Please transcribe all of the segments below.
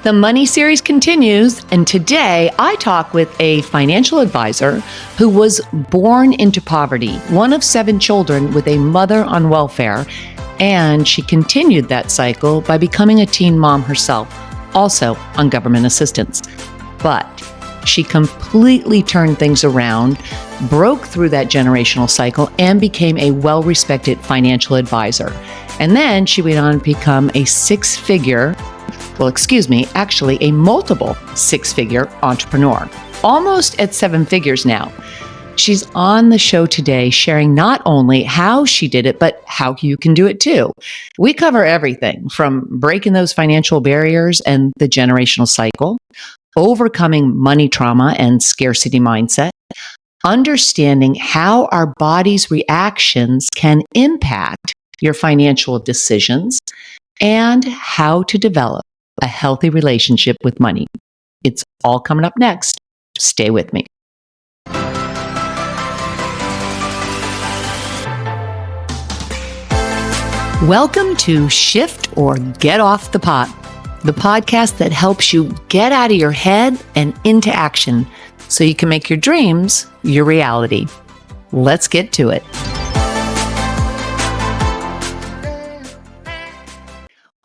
The Money series continues, and today I talk with a financial advisor who was born into poverty, one of 7 children with a mother on welfare, and she continued that cycle by becoming a teen mom herself, also on government assistance. But she completely turned things around, broke through that generational cycle, and became a well-respected financial advisor. And then she went on to become a a multiple 6-figure entrepreneur, almost at 7 figures now. She's on the show today sharing not only how she did it, but how you can do it too. We cover everything from breaking those financial barriers and the generational cycle, overcoming money trauma and scarcity mindset, understanding how our body's reactions can impact your financial decisions, and how to develop a healthy relationship with money. It's all coming up next. Stay with me. Welcome to Shift or Get Off the Pot, the podcast that helps you get out of your head and into action so you can make your dreams your reality. Let's get to it.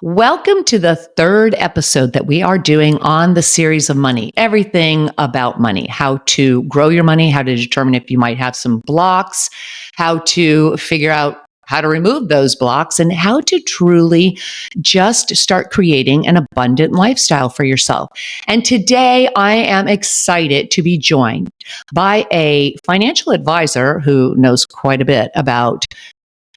Welcome to the 3rd episode that we are doing on the series of money, everything about money, how to grow your money, how to determine if you might have some blocks, how to figure out how to remove those blocks, and how to truly just start creating an abundant lifestyle for yourself. And today I am excited to be joined by a financial advisor who knows quite a bit about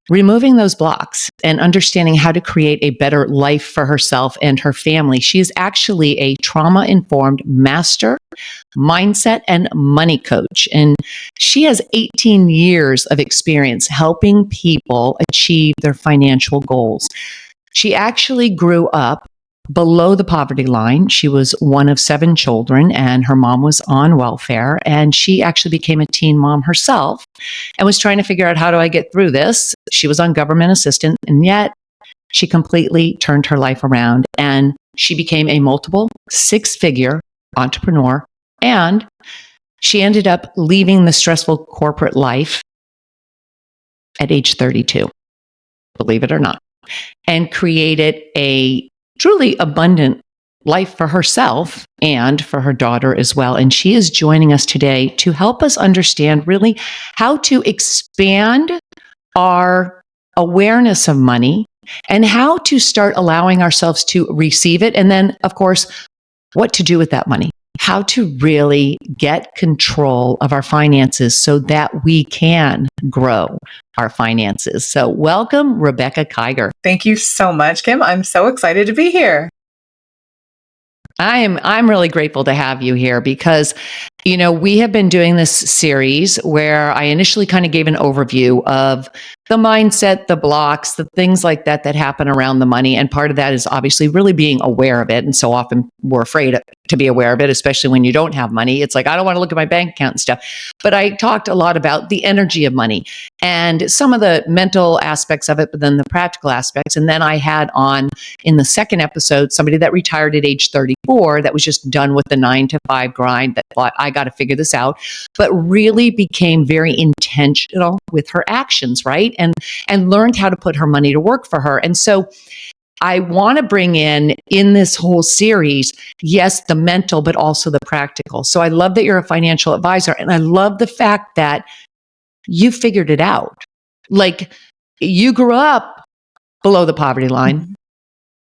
removing those blocks and understanding how to create a better life for herself and her family. She is actually a trauma-informed master mindset and money coach, and she has 18 years of experience helping people achieve their financial goals. She actually grew up below the poverty line. She was one of 7 children, and her mom was on welfare, and she actually became a teen mom herself and was trying to figure out, how do I get through this? She was on government assistance, and yet she completely turned her life around, and she became a multiple 6-figure entrepreneur, and she ended up leaving the stressful corporate life at age 32, believe it or not, and created a truly abundant life for herself and for her daughter as well. And she is joining us today to help us understand really how to expand our awareness of money and how to start allowing ourselves to receive it. And then, of course, what to do with that money, how to really get control of our finances so that we can grow our finances. So welcome, Rebekah Kiger. Thank you so much, Kim. I'm so excited to be here. I'm really grateful to have you here because, we have been doing this series where I initially kind of gave an overview of the mindset, the blocks, the things like that happen around the money. And part of that is obviously really being aware of it. And so often we're afraid to be aware of it, especially when you don't have money. It's like, I don't want to look at my bank account and stuff. But I talked a lot about the energy of money and some of the mental aspects of it, but then the practical aspects. And then I had on in the 2nd episode, somebody that retired at age 34 that was just done with the 9-to-5 grind, that thought, I got to figure this out, but really became very intentional with her actions, right? And learned how to put her money to work for her. And so I want to bring in this whole series, yes, the mental, but also the practical. So I love that you're a financial advisor, and I love the fact that you figured it out. Like, you grew up below the poverty line.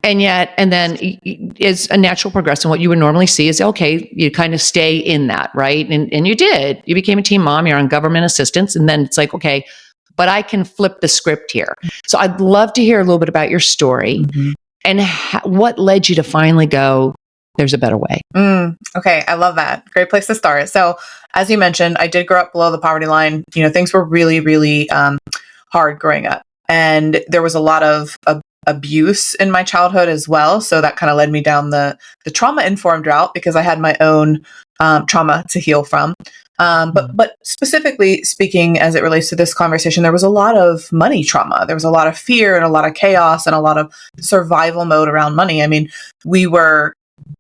And then it's a natural progression. What you would normally see is, okay, you kind of stay in that, right? And you did. You became a teen mom, you're on government assistance, and then it's like, okay, but I can flip the script here. So I'd love to hear a little bit about your story and what led you to finally go, there's a better way. Okay, I love that. Great place to start. So as you mentioned, I did grow up below the poverty line. Things were really, really hard growing up. And there was a lot of abuse in my childhood as well. So that kind of led me down the trauma-informed route because I had my own trauma to heal from. But specifically speaking, as it relates to this conversation, there was a lot of money trauma. There was a lot of fear and a lot of chaos and a lot of survival mode around money. I mean, we were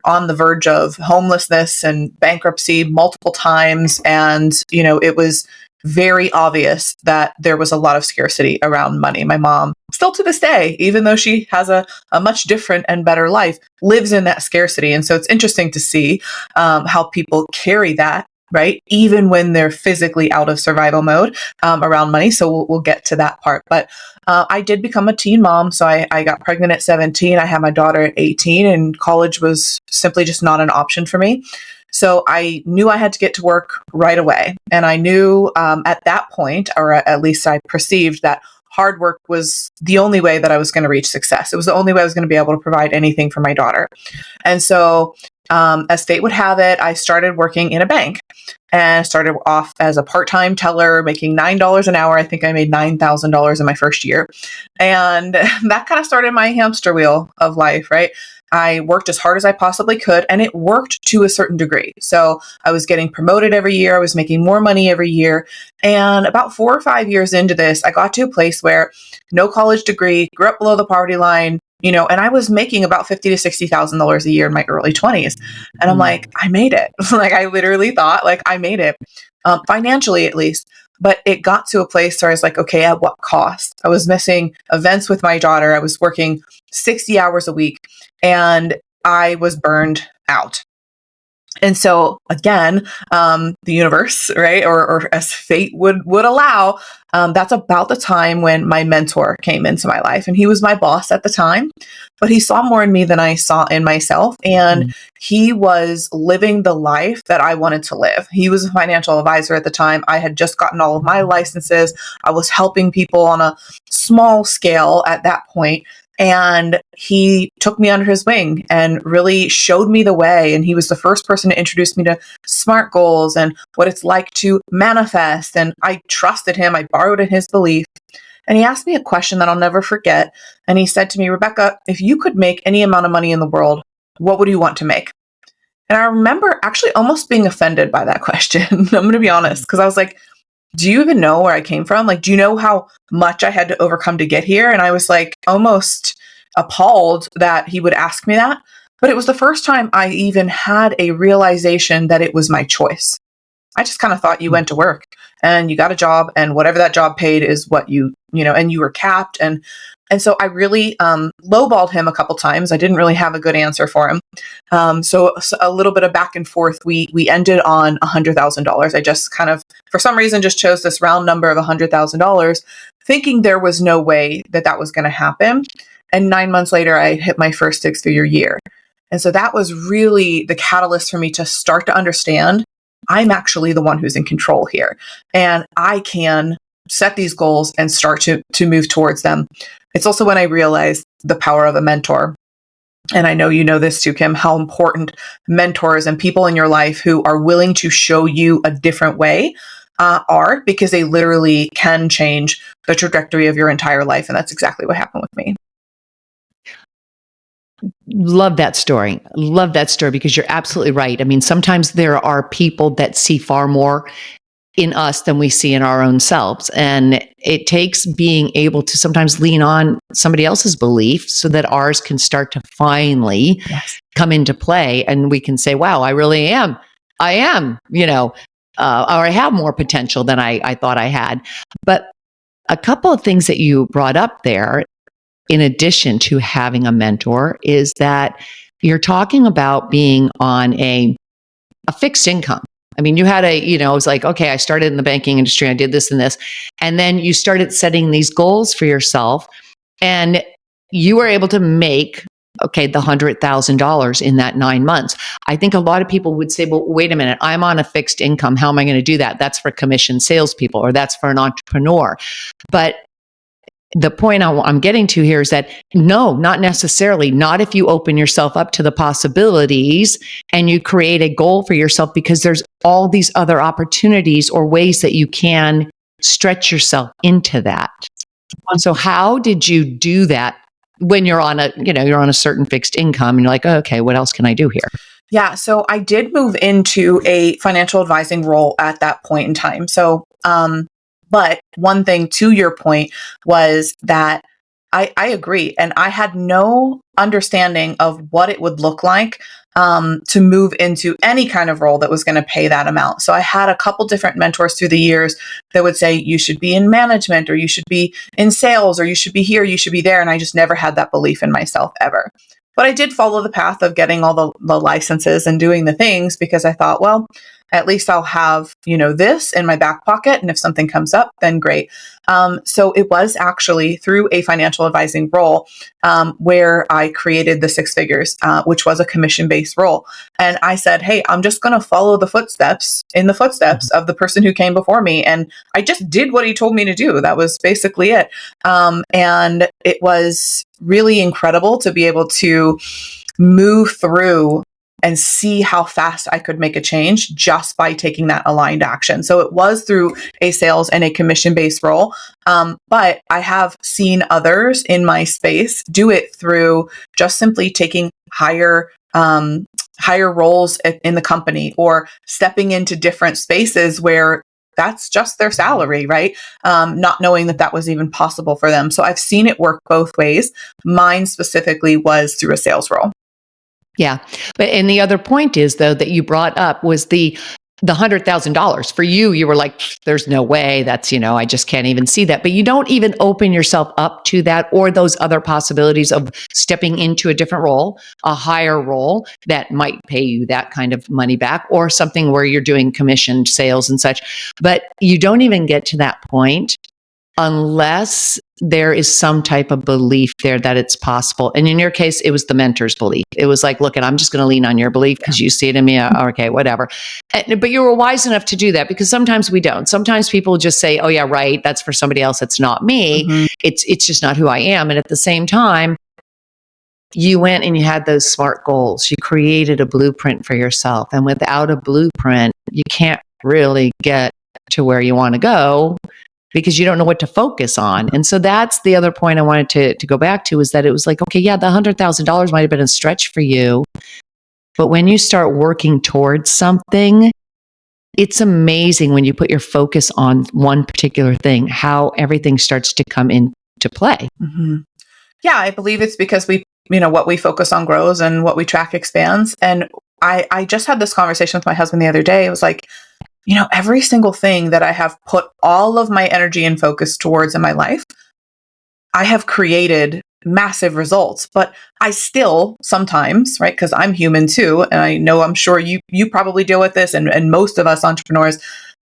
on the verge of homelessness and bankruptcy multiple times. And, it was very obvious that there was a lot of scarcity around money. My mom, still to this day, even though she has a much different and better life, lives in that scarcity. And so it's interesting to see how people carry that, right? Even when they're physically out of survival mode around money. So we'll get to that part. But I did become a teen mom. So I got pregnant at 17. I had my daughter at 18, and college was simply just not an option for me. So I knew I had to get to work right away. And I knew at that point, or at least I perceived, that hard work was the only way that I was going to reach success. It was the only way I was going to be able to provide anything for my daughter. And so as fate would have it, I started working in a bank and started off as a part-time teller, making $9 an hour. I think I made $9,000 in my first year. And that kind of started my hamster wheel of life, right? I worked as hard as I possibly could, and it worked to a certain degree. So I was getting promoted every year. I was making more money every year. And about 4 or 5 years into this, I got to a place where no college degree, grew up below the poverty line, and I was making about $50,000 to $60,000 a year in my early 20s. And I'm like, I made it. Like, I literally thought, like, I made it, financially at least. But it got to a place where I was like, okay, at what cost? I was missing events with my daughter. I was working 60 hours a week, and I was burned out. And so again, the universe, right, or as fate would allow, that's about the time when my mentor came into my life. And he was my boss at the time, but he saw more in me than I saw in myself. And he was living the life that I wanted to live. He was a financial advisor at the time. I had just gotten all of my licenses. I was helping people on a small scale at that point. And he took me under his wing and really showed me the way. And he was the first person to introduce me to SMART goals and what it's like to manifest. And I trusted him. I borrowed in his belief. And he asked me a question that I'll never forget. And he said to me, Rebekah, if you could make any amount of money in the world, what would you want to make? And I remember actually almost being offended by that question. I'm going to be honest, because I was like, do you even know where I came from? Like, do you know how much I had to overcome to get here? And I was like almost appalled that he would ask me that. But it was the first time I even had a realization that it was my choice. I just kind of thought you went to work and you got a job, and whatever that job paid is what and you were capped. And so I really lowballed him a couple times. I didn't really have a good answer for him. So a little bit of back and forth. We ended on $100,000. I just kind of, for some reason, just chose this round number of $100,000, thinking there was no way that was going to happen. And 9 months later, I hit my first 6-figure year. And so that was really the catalyst for me to start to understand I'm actually the one who's in control here. And I can set these goals and start to move towards them. It's also when I realized the power of a mentor. And I know you know this too, Kim, how important mentors and people in your life who are willing to show you a different way are, because they literally can change the trajectory of your entire life. And that's exactly what happened with me. Love that story. Love that story, because you're absolutely right. I mean, sometimes there are people that see far more in us than we see in our own selves. And it takes being able to sometimes lean on somebody else's belief so that ours can start to finally come into play. And we can say, wow, I really am. I am, or I have more potential than I thought I had. But a couple of things that you brought up there, in addition to having a mentor, is that you're talking about being on a fixed income. I mean, you had it was like, okay, I started in the banking industry, I did this and this. And then you started setting these goals for yourself, and you were able to make, the $100,000 in that 9 months. I think a lot of people would say, well, wait a minute, I'm on a fixed income. How am I going to do that? That's for commission salespeople, or that's for an entrepreneur. But the point I'm getting to here is that no, not necessarily. Not if you open yourself up to the possibilities and you create a goal for yourself, because there's all these other opportunities or ways that you can stretch yourself into that. So how did you do that when you're on a certain fixed income and you're like, oh, okay, what else can I do here? Yeah. So I did move into a financial advising role at that point in time. So, but one thing to your point was that I agree. And I had no understanding of what it would look like to move into any kind of role that was going to pay that amount. So I had a couple different mentors through the years that would say, you should be in management, or you should be in sales, or you should be here, you should be there. And I just never had that belief in myself ever. But I did follow the path of getting all the licenses and doing the things, because I thought, well, at least I'll have, this in my back pocket. And if something comes up, then great. So it was actually through a financial advising role where I created the six figures, which was a commission-based role. And I said, hey, I'm just going to follow the footsteps of the person who came before me. And I just did what he told me to do. That was basically it. And it was really incredible to be able to move through and see how fast I could make a change just by taking that aligned action. So it was through a sales and a commission-based role. But I have seen others in my space do it through just simply taking higher roles in the company, or stepping into different spaces where that's just their salary, right? Not knowing that was even possible for them. So I've seen it work both ways. Mine specifically was through a sales role. Yeah. And the other point is, though, that you brought up was the $100,000 for you. You were like, there's no way, that's, I just can't even see that. But you don't even open yourself up to that, or those other possibilities of stepping into a different role, a higher role that might pay you that kind of money back, or something where you're doing commissioned sales and such. But you don't even get to that point unless there is some type of belief there that it's possible. And in your case, it was the mentor's belief. It was like, look, I'm just going to lean on your belief because you see it in me. Okay, whatever. But you were wise enough to do that, because sometimes we don't. Sometimes people just say, oh yeah, right, that's for somebody else. It's not me. Mm-hmm. It's just not who I am. And at the same time, you went and you had those SMART goals. You created a blueprint for yourself. And without a blueprint, you can't really get to where you want to go, because you don't know what to focus on. And so that's the other point I wanted to go back to, is that it was like, okay, yeah, the $100,000 might have been a stretch for you, but when you start working towards something, it's amazing when you put your focus on one particular thing, how everything starts to come into play. Mm-hmm. Yeah, I believe it's because what we focus on grows and what we track expands. And I just had this conversation with my husband the other day. It was like, every single thing that I have put all of my energy and focus towards in my life, I have created massive results. But I still sometimes, right, because I'm human too, and I know, I'm sure you probably deal with this, and most of us entrepreneurs,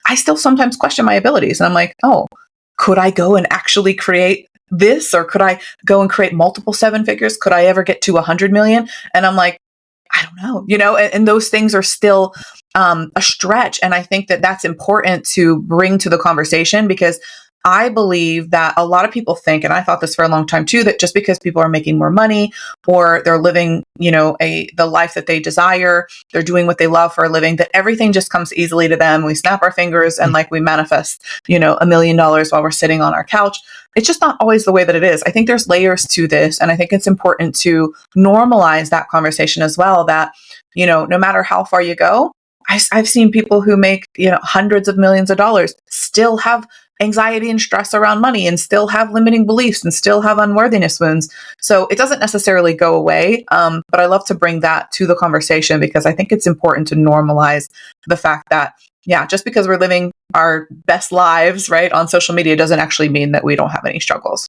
I still sometimes question my abilities. And I'm like, oh, could I go and actually create this? Or could I go and create multiple seven figures? Could I ever get to 100 million? And I'm like, I don't know, and those things are still a stretch. And I think that that's important to bring to the conversation, because I believe that a lot of people think, and I thought this for a long time too, that just because people are making more money, or they're living, the life that they desire, they're doing what they love for a living, that everything just comes easily to them. We snap our fingers and like we manifest, $1 million while we're sitting on our couch. It's just not always the way that it is. I think there's layers to this. And I think it's important to normalize that conversation as well, that, no matter how far you go, I've seen people who make, hundreds of millions of dollars still have anxiety and stress around money, and still have limiting beliefs, and still have unworthiness wounds. So it doesn't necessarily go away. But I love to bring that to the conversation, because I think it's important to normalize the fact that, yeah, just because we're living our best lives, right, on social media doesn't actually mean that we don't have any struggles.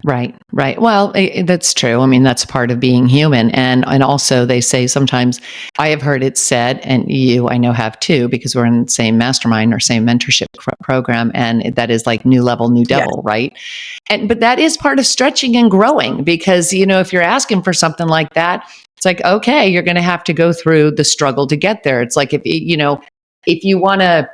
Right. Well, that's true. I mean, that's part of being human. And also they say sometimes, I have heard it said, and you, I know, have too, because we're in the same mastermind or same mentorship program. And that is like new level, new devil, yes. Right? But that is part of stretching and growing, because, if you're asking for something like that, it's like, okay, you're going to have to go through the struggle to get there. It's like, if you want to,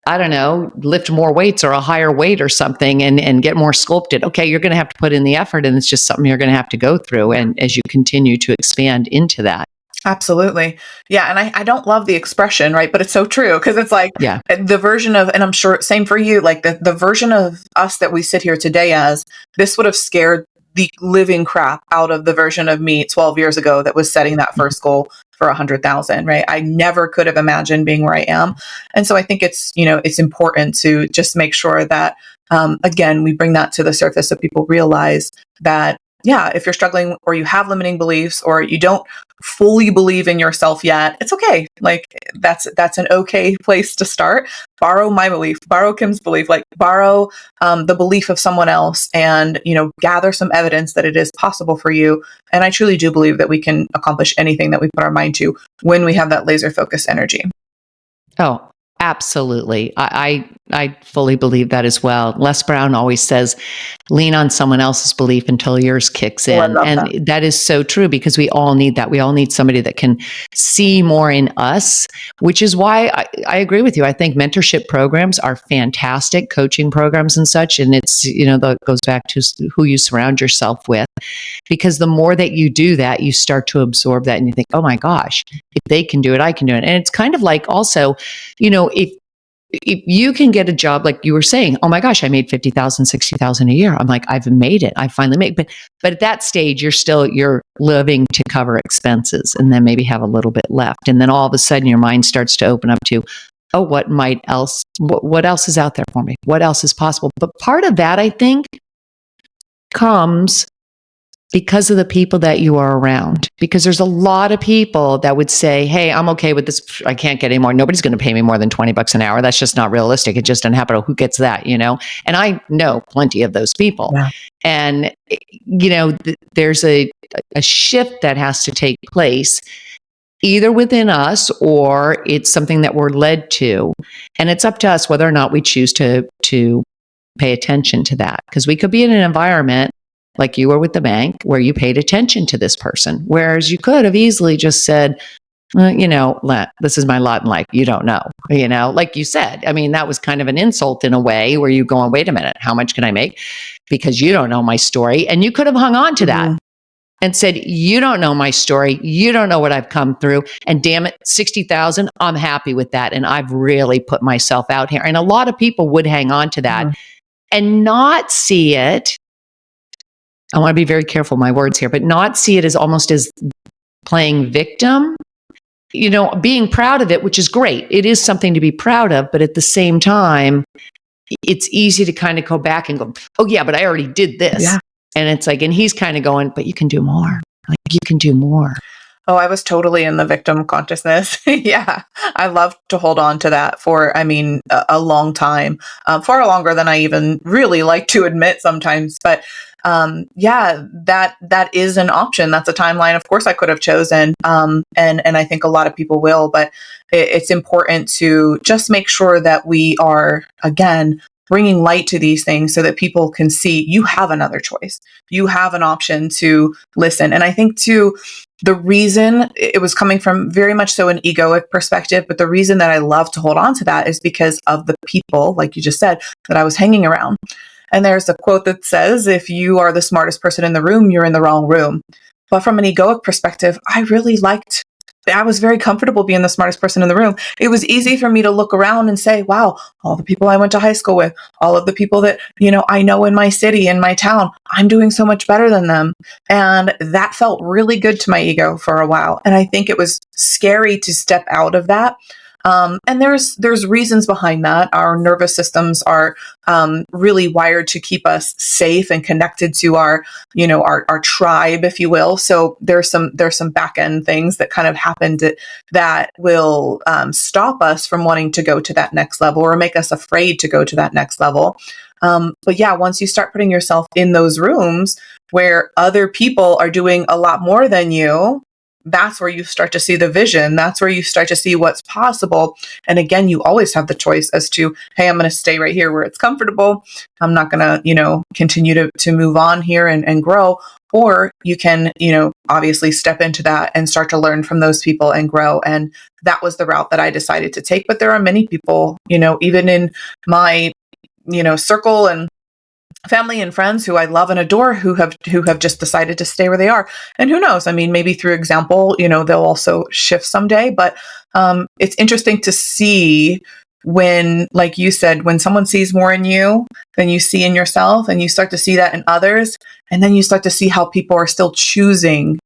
I don't know, lift more weights or a higher weight or something and get more sculpted. Okay, you're going to have to put in the effort, and it's just something you're going to have to go through. And as you continue to expand into that. Absolutely. Yeah. And I don't love the expression, right? But it's so true, because it's like, yeah, the version of, and I'm sure same for you, like the version of us that we sit here today as, this would have scared the living crap out of the version of me 12 years ago that was setting that first goal for 100,000, right? I never could have imagined being where I am. And so I think it's, it's important to just make sure that, again, we bring that to the surface so people realize that, yeah, if you're struggling or you have limiting beliefs or you don't fully believe in yourself yet, it's okay. Like that's an okay place to start. Borrow my belief, borrow Kim's belief, like borrow the belief of someone else, and gather some evidence that it is possible for you. And I truly do believe that we can accomplish anything that we put our mind to when we have that laser focused energy. Oh, absolutely. I fully believe that as well. Les Brown always says, lean on someone else's belief until yours kicks Oh, I in. love And that. that is so true, because we all need that. We all need somebody that can see more in us, which is why I agree with you. I think mentorship programs are fantastic, coaching programs and such. And it's, that goes back to who you surround yourself with, because the more that you do that, you start to absorb that and you think, oh my gosh, if they can do it, I can do it. And it's kind of like also, if you can get a job, like you were saying, oh my gosh, I made 50,000, 60,000 a year. I'm like, I've made it. I finally made it. But at that stage, you're living to cover expenses and then maybe have a little bit left. And then all of a sudden your mind starts to open up to, oh, what else is out there for me? What else is possible? But part of that, I think, comes because of the people that you are around. Because there's a lot of people that would say, hey, I'm okay with this. I can't get any more. Nobody's going to pay me more than $20 an hour. That's just not realistic. It just doesn't happen. Who gets that, And I know plenty of those people. Yeah. And, there's a shift that has to take place either within us or it's something that we're led to. And it's up to us whether or not we choose to pay attention to that. Because we could be in an environment like you were with the bank, where you paid attention to this person. Whereas you could have easily just said, this is my lot in life. You don't know, like you said. I mean, that was kind of an insult in a way where you going, wait a minute, how much can I make? Because you don't know my story. And you could have hung on to that and said, you don't know my story. You don't know what I've come through. And damn it, 60,000, I'm happy with that. And I've really put myself out here. And a lot of people would hang on to that and not see it. I want to be very careful with my words here, but not see it as almost as playing victim, being proud of it, which is great. It is something to be proud of, but at the same time, it's easy to kind of go back and go, oh yeah, but I already did this. Yeah. And it's like, and he's kind of going, but you can do more. Like you can do more. Oh, I was totally in the victim consciousness. Yeah. I love to hold on to that for, a long time, far longer than I even really like to admit sometimes. But that is an option. That's a timeline, of course, I could have chosen. And I think a lot of people will, but it's important to just make sure that we are, again, bringing light to these things so that people can see you have another choice. You have an option to listen. And I think too, the reason it was coming from very much so an egoic perspective, but the reason that I love to hold on to that is because of the people, like you just said, that I was hanging around. And there's a quote that says, if you are the smartest person in the room, you're in the wrong room. But from an egoic perspective, I was very comfortable being the smartest person in the room. It was easy for me to look around and say, wow, all the people I went to high school with, all of the people that, I know in my city, in my town, I'm doing so much better than them. And that felt really good to my ego for a while. And I think it was scary to step out of that. And there's reasons behind that. Our nervous systems are really wired to keep us safe and connected to our tribe, if you will. So there's some back end things that kind of happened that will stop us from wanting to go to that next level or make us afraid to go to that next level. But yeah, once you start putting yourself in those rooms where other people are doing a lot more than you, that's where you start to see the vision. That's where you start to see what's possible. And again, you always have the choice as to, hey, I'm going to stay right here where it's comfortable. I'm not going to, continue to move on here and grow. Or you can, obviously step into that and start to learn from those people and grow. And that was the route that I decided to take. But there are many people, even in my, circle and family and friends who I love and adore who have just decided to stay where they are. And who knows? Maybe through example, they'll also shift someday. But it's interesting to see when, like you said, when someone sees more in you than you see in yourself, and you start to see that in others, and then you start to see how people are still choosing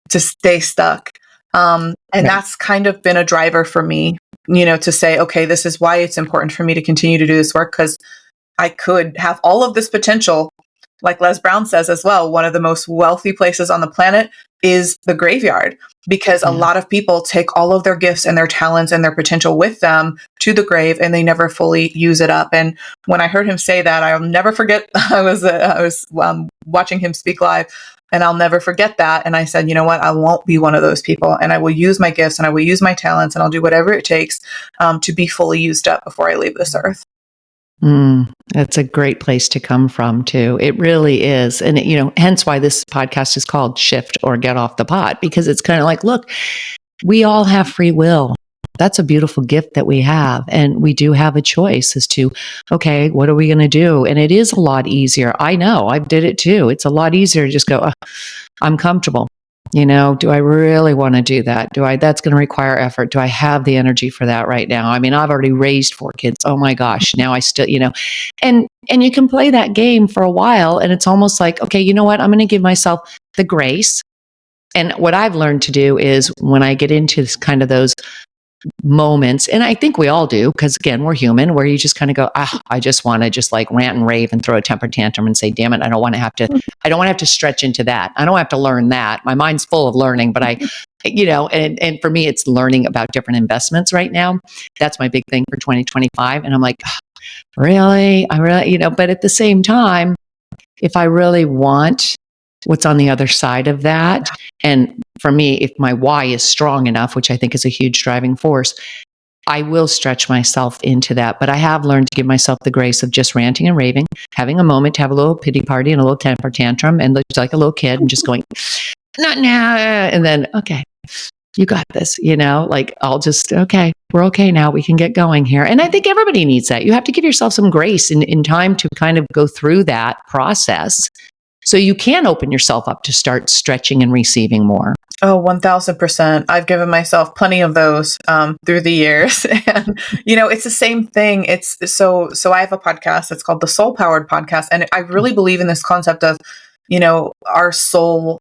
to stay stuck. And that's kind of been a driver for me, to say, okay, this is why it's important for me to continue to do this work, because I could have all of this potential like Les Brown says as well, one of the most wealthy places on the planet is the graveyard, because a lot of people take all of their gifts and their talents and their potential with them to the grave, and they never fully use it up. And when I heard him say that, I'll never forget. I was watching him speak live, and I'll never forget that. And I said, you know what? I won't be one of those people, and I will use my gifts and I will use my talents, and I'll do whatever it takes to be fully used up before I leave this earth. That's a great place to come from too. It really is. And, hence why this podcast is called Shift or Get Off the Pot, because it's kind of like, look, we all have free will. That's a beautiful gift that we have. And we do have a choice as to, okay, what are we going to do? And it is a lot easier. I know, I did it too. It's a lot easier to just go, I'm comfortable. Do I really want to do that? That's going to require effort. Do I have the energy for that right now? I mean, I've already raised 4 kids. Oh my gosh. Now I still, and you can play that game for a while, and it's almost like, okay, you know what? I'm going to give myself the grace. And what I've learned to do is when I get into kind of those moments, and I think we all do, because again, we're human, where you just kind of go, I just want to just like rant and rave and throw a temper tantrum and say, damn it, I don't want to have to stretch into that. I don't have to learn that. My mind's full of learning, but and for me, it's learning about different investments right now. That's my big thing for 2025. And I'm like, really? But at the same time, if I really want what's on the other side of that, and for me, if my why is strong enough, which I think is a huge driving force, I will stretch myself into that. But I have learned to give myself the grace of just ranting and raving, having a moment to have a little pity party and a little temper tantrum, and look like a little kid and just going, not now. And then, okay, you got this, like I'll just, okay, we're okay now. We can get going here. And I think everybody needs that. You have to give yourself some grace in time to kind of go through that process, so you can open yourself up to start stretching and receiving more. Oh, 1000%. I've given myself plenty of those through the years. And, it's the same thing. It's so I have a podcast. It's called the Soul Powered Podcast. And I really believe in this concept of, our soul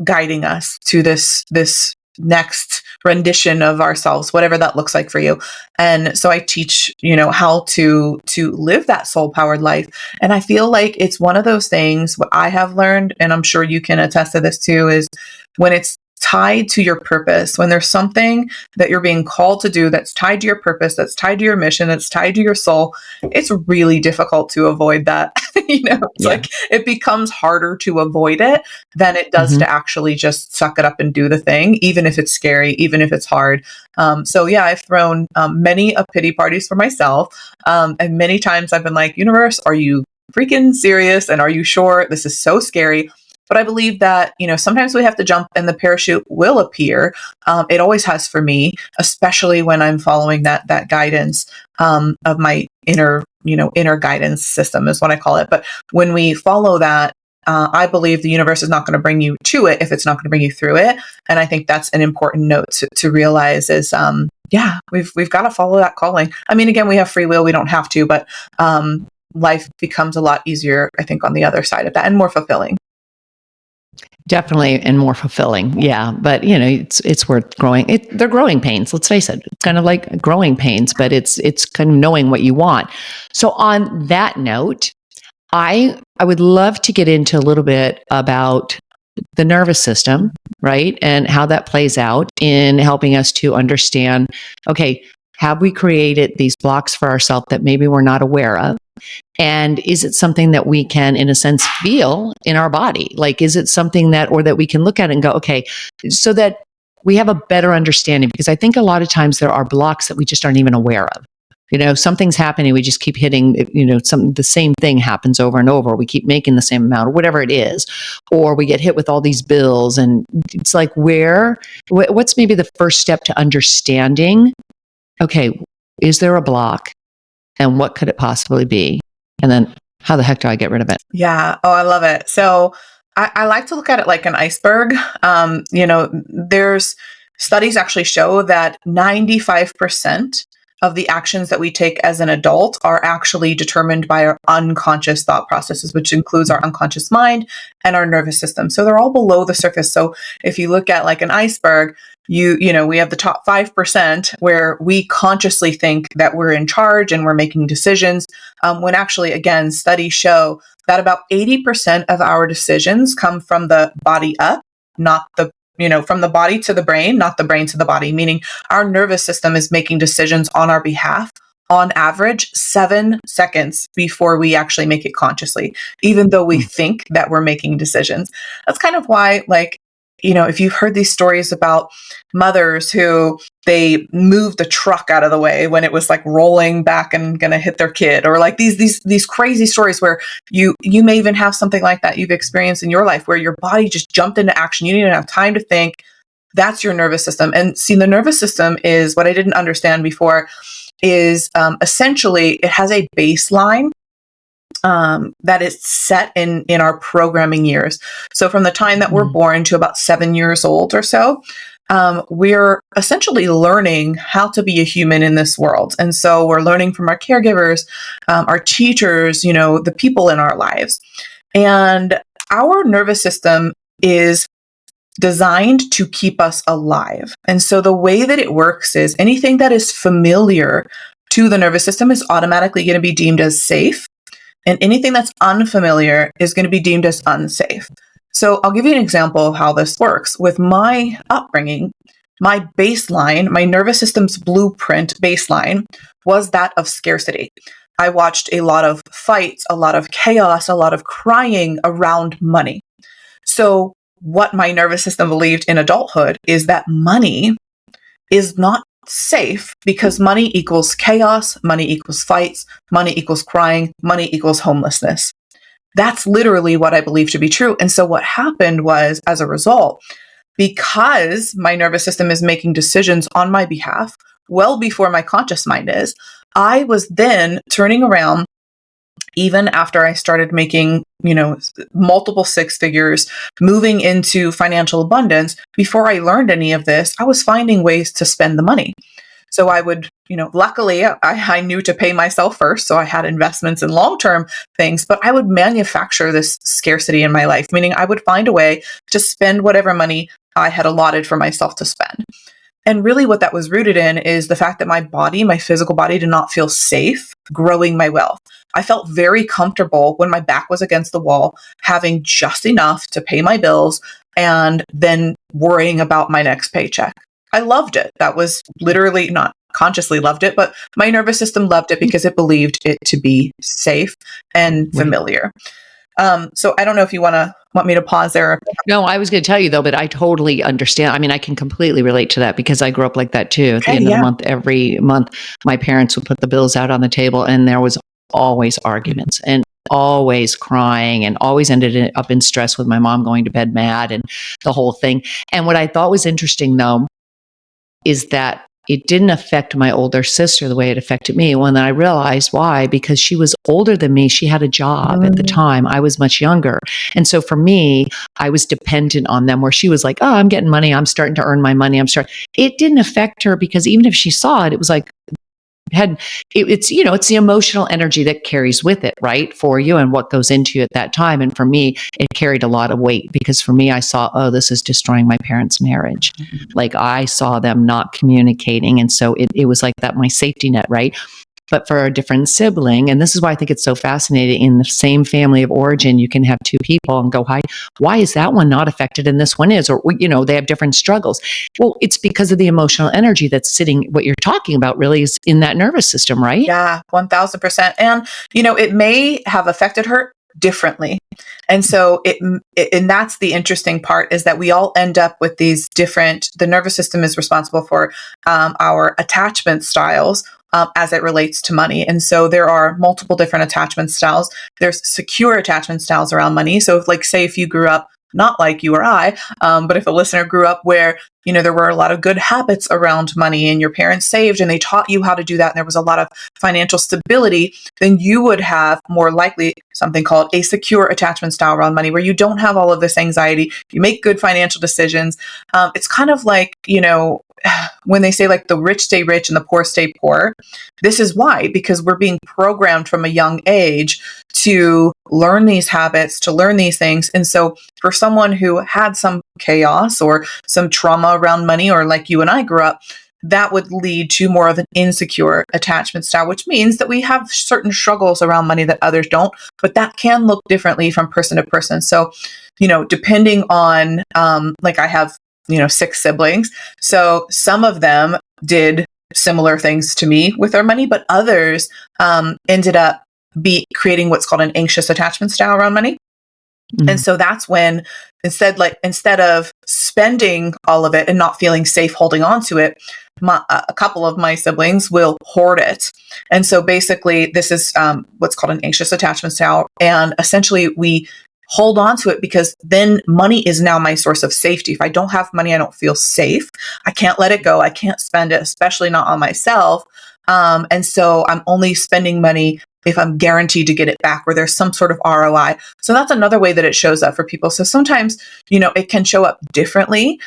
guiding us to this next rendition of ourselves, whatever that looks like for you. And so I teach, how to live that soul powered life. And I feel like it's one of those things, what I have learned, and I'm sure you can attest to this too, is when it's tied to your purpose, when there's something that you're being called to do that's tied to your purpose, that's tied to your mission, that's tied to your soul, it's really difficult to avoid that. It's like it becomes harder to avoid it than it does to actually just suck it up and do the thing, even if it's scary, even if it's hard. I've thrown many pity parties for myself. And many times I've been like, universe, are you freaking serious? And are you sure? This is so scary. But I believe that, sometimes we have to jump and the parachute will appear. It always has for me, especially when I'm following that guidance of my inner guidance system is what I call it. But when we follow that, I believe the universe is not going to bring you to it if it's not going to bring you through it. And I think that's an important note to realize is, we've got to follow that calling. I mean, again, we have free will. We don't have to, but life becomes a lot easier, I think, on the other side of that and more fulfilling. Definitely, and more fulfilling. Yeah. But, it's worth growing. They're growing pains. Let's face it. It's kind of like growing pains, but it's kind of knowing what you want. So on that note, I would love to get into a little bit about the nervous system, right? And how that plays out in helping us to understand, okay, have we created these blocks for ourselves that maybe we're not aware of? And is it something that we can, in a sense, feel in our body? Like, is it something that we can look at and go, okay, so that we have a better understanding? Because I think a lot of times there are blocks that we just aren't even aware of. Something's happening. We just keep hitting, the same thing happens over and over. We keep making the same amount or whatever it is, or we get hit with all these bills. And it's like, what's maybe the first step to understanding, okay, is there a block? And what could it possibly be? And then how the heck do I get rid of it? Yeah. Oh, I love it. So I like to look at it like an iceberg. There's studies actually show that 95% of the actions that we take as an adult are actually determined by our unconscious thought processes, which includes our unconscious mind and our nervous system. So they're all below the surface. So if you look at like an iceberg, we have the top 5% where we consciously think that we're in charge and we're making decisions, when actually, again, studies show that about 80% of our decisions come from the body up, not the from the body to the brain, not the brain to the body, meaning our nervous system is making decisions on our behalf on average 7 seconds before we actually make it consciously, even though we think that we're making decisions. That's kind of why, if you've heard these stories about mothers who they moved the truck out of the way when it was like rolling back and going to hit their kid, or like these crazy stories where you may even have something like that you've experienced in your life where your body just jumped into action. You didn't have time to think. That's your nervous system. And see, the nervous system is what I didn't understand before is essentially it has a baseline that is set in our programming years. So from the time that we're born to about 7 years old or so, we're essentially learning how to be a human in this world. And so we're learning from our caregivers, our teachers, the people in our lives. And our nervous system is designed to keep us alive. And so the way that it works is anything that is familiar to the nervous system is automatically going to be deemed as safe. And anything that's unfamiliar is going to be deemed as unsafe. So I'll give you an example of how this works. With my upbringing, my baseline, my nervous system's blueprint baseline was that of scarcity. I watched a lot of fights, a lot of chaos, a lot of crying around money. So what my nervous system believed in adulthood is that money is not safe because money equals chaos, money equals fights, money equals crying, money equals homelessness. That's literally what I believe to be true. And so what happened was, as a result, because my nervous system is making decisions on my behalf well before my conscious mind is, I was then turning around even after I started making, multiple six figures, moving into financial abundance. Before I learned any of this, I was finding ways to spend the money. So I would, luckily I knew to pay myself first. So I had investments in long-term things, but I would manufacture this scarcity in my life, meaning I would find a way to spend whatever money I had allotted for myself to spend. And really what that was rooted in is the fact that my body, my physical body, did not feel safe growing my wealth. I felt very comfortable when my back was against the wall, having just enough to pay my bills and then worrying about my next paycheck. I loved it. That was literally not consciously loved it, but my nervous system loved it because it believed it to be safe and familiar. So I don't know if you want me to pause there. No, I was going to tell you though, but I totally understand. I mean, I can completely relate to that because I grew up like that too. At the end of the month, every month, my parents would put the bills out on the table and there was always arguments and always crying and always ended up in stress with my mom going to bed mad and the whole thing. And what I thought was interesting though, is that it didn't affect my older sister the way it affected me. When I realized why, because she was older than me. She had a job at the time. I was much younger. And so for me, I was dependent on them where she was like, oh, I'm getting money. I'm starting to earn my money. It didn't affect her because even if she saw it, it was like, it's the emotional energy that carries with it, right, for you and what goes into you at that time. And for me, it carried a lot of weight because for me, I saw, oh, this is destroying my parents' marriage. Like I saw them not communicating. And so it was like that, my safety net, right? But for a different sibling, and this is why I think it's so fascinating, in the same family of origin, you can have two people and go, why is that one not affected and this one is? Or, they have different struggles. Well, it's because of the emotional energy that's sitting, what you're talking about really is in that nervous system, right? Yeah, 1000%. And, it may have affected her differently. And so and that's the interesting part, is that we all end up with these different, the nervous system is responsible for our attachment styles as it relates to money. And so there are multiple different attachment styles. There's secure attachment styles around money. So say if you grew up, not like you or I, but if a listener grew up where, there were a lot of good habits around money and your parents saved and they taught you how to do that and there was a lot of financial stability, then you would have more likely something called a secure attachment style around money where you don't have all of this anxiety. You make good financial decisions. It's kind of like, when they say like the rich stay rich and the poor stay poor, this is why, because we're being programmed from a young age to learn these habits, to learn these things. And so for someone who had some chaos or some trauma around money, or like you and I grew up, that would lead to more of an insecure attachment style, which means that we have certain struggles around money that others don't, but that can look differently from person to person. So, depending on, like I have, 6 siblings. So some of them did similar things to me with their money, but others ended up creating what's called an anxious attachment style around money. Mm-hmm. And so that's when instead of spending all of it and not feeling safe holding on to it, a couple of my siblings will hoard it. And so basically this is what's called an anxious attachment style. And essentially we hold on to it because then money is now my source of safety. If I don't have money, I don't feel safe. I can't let it go. I can't spend it, especially not on myself. And so I'm only spending money if I'm guaranteed to get it back, or there's some sort of ROI. So that's another way that it shows up for people. So sometimes, it can show up differently,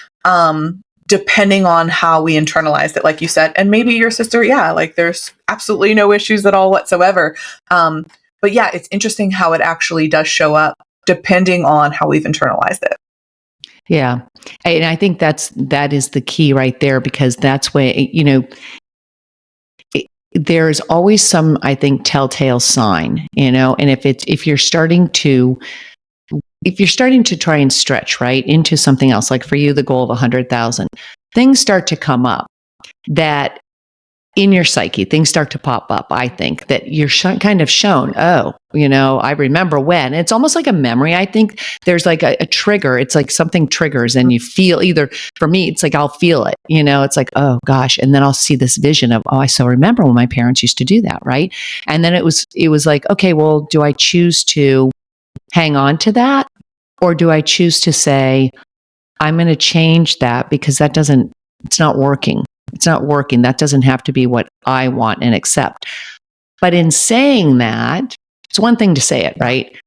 depending on how we internalize it, like you said. And maybe your sister, like there's absolutely no issues at all whatsoever. But yeah, it's interesting how it actually does show up depending on how we've internalized it. Yeah. And I think that is the key right there, because that's where, there's always some, I think, telltale sign, and if you're starting to try and stretch right into something else, like for you, the goal of 100,000, things start to come up that in your psyche, things start to pop up. I think that you're kind of shown, I remember when. It's almost like a memory. I think there's like a trigger. It's like something triggers and you feel, either for me, it's like I'll feel it, it's like, oh gosh. And then I'll see this vision of, I so remember when my parents used to do that, right? And then it was like, okay, well, do I choose to hang on to that? Or do I choose to say, I'm going to change that because it's not working. It's not working. That doesn't have to be what I want and accept. But in saying that, it's one thing to say it, right?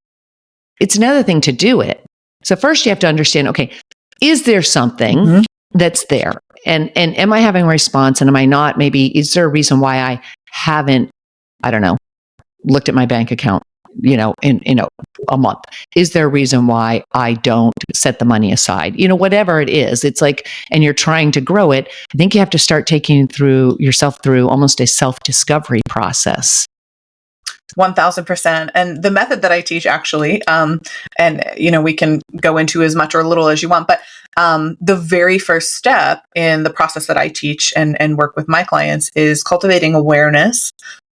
It's another thing to do it. So first you have to understand, okay, is there something that's there? And am I having a response, and am I not? Maybe, is there a reason why I haven't, I don't know, looked at my bank account, in a month? Is there a reason why I don't set the money aside? Whatever it is, it's like, and you're trying to grow it. I think you have to start taking yourself through almost a self-discovery process. 1000%. And the method that I teach actually, and we can go into as much or little as you want, but the very first step in the process that I teach and work with my clients is cultivating awareness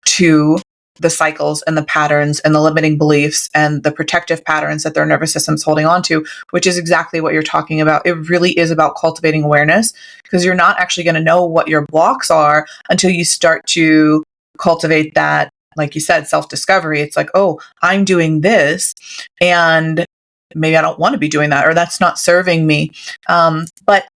to the cycles and the patterns and the limiting beliefs and the protective patterns that their nervous system's holding on to, which is exactly what you're talking about. It really is about cultivating awareness, because you're not actually going to know what your blocks are until you start to cultivate that, like you said, self-discovery. It's like, oh, I'm doing this and maybe I don't want to be doing that, or that's not serving me. But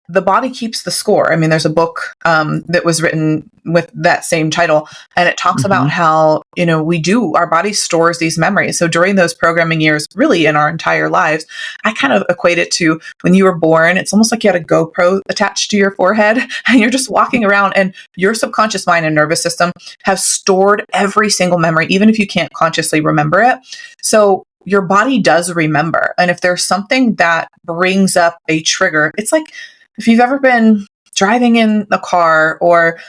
the body keeps the score. I mean, there's a book that was written with that same title, and it talks about how, our body stores these memories. So during those programming years, really in our entire lives, I kind of equate it to when you were born, it's almost like you had a GoPro attached to your forehead and you're just walking around, and your subconscious mind and nervous system have stored every single memory, even if you can't consciously remember it. So your body does remember. And if there's something that brings up a trigger, it's like, if you've ever been driving in a car, or,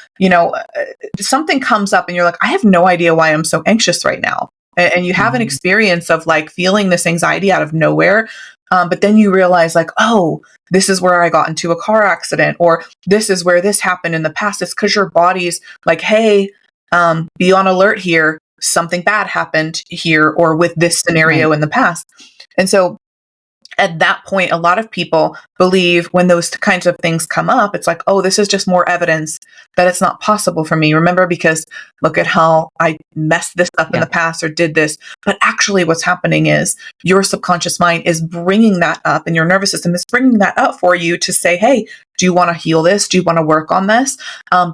something comes up and you're like, I have no idea why I'm so anxious right now. And you have an experience of like feeling this anxiety out of nowhere. But then you realize like, oh, this is where I got into a car accident, or this is where this happened in the past. It's because your body's like, hey, be on alert here. Something bad happened here, or with this scenario in the past. And so at that point, a lot of people believe when those kinds of things come up, it's like, oh, this is just more evidence that it's not possible for me. Remember, because look at how I messed this up in the past or did this. But actually what's happening is your subconscious mind is bringing that up, and your nervous system is bringing that up for you to say, hey, do you want to heal this? Do you want to work on this?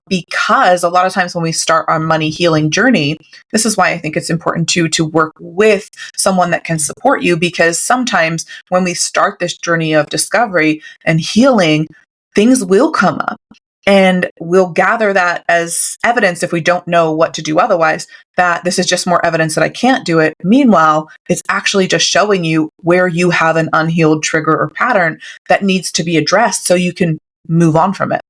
Because a lot of times when we start our money healing journey, this is why I think it's important to work with someone that can support you, because sometimes when we start this journey of discovery and healing, things will come up. And we'll gather that as evidence if we don't know what to do otherwise, that this is just more evidence that I can't do it. Meanwhile, it's actually just showing you where you have an unhealed trigger or pattern that needs to be addressed so you can move on from it.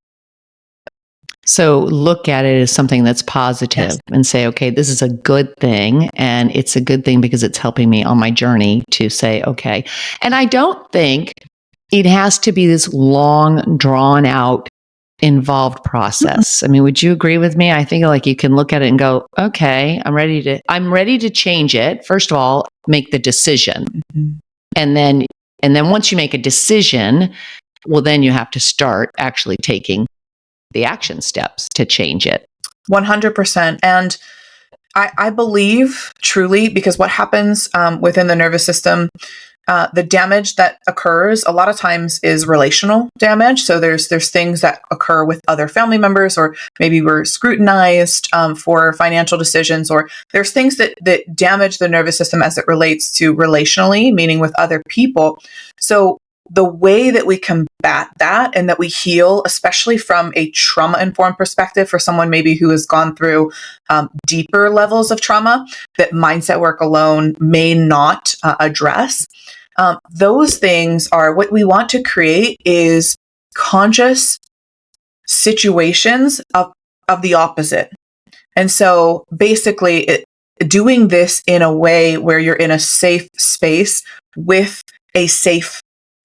So look at it as something that's positive. Yes. And say, okay, this is a good thing. And it's a good thing because it's helping me on my journey to say, okay. And I don't think it has to be this long, drawn out, involved process. I mean, would you agree with me? I think like you can look at it and go, okay, I'm ready to change it. First of all, make the decision. Mhm. And then once you make a decision, well, then you have to start actually taking the action steps to change it. 100%. And I believe truly, because what happens within the nervous system, the damage that occurs a lot of times is relational damage. So there's things that occur with other family members, or maybe we're scrutinized for financial decisions, or there's things that damage the nervous system as it relates to relationally, meaning with other people. So the way that we combat that and that we heal, especially from a trauma-informed perspective for someone maybe who has gone through deeper levels of trauma that mindset work alone may not address, those things are what we want to create is conscious situations of the opposite. And so basically doing this in a way where you're in a safe space with a safe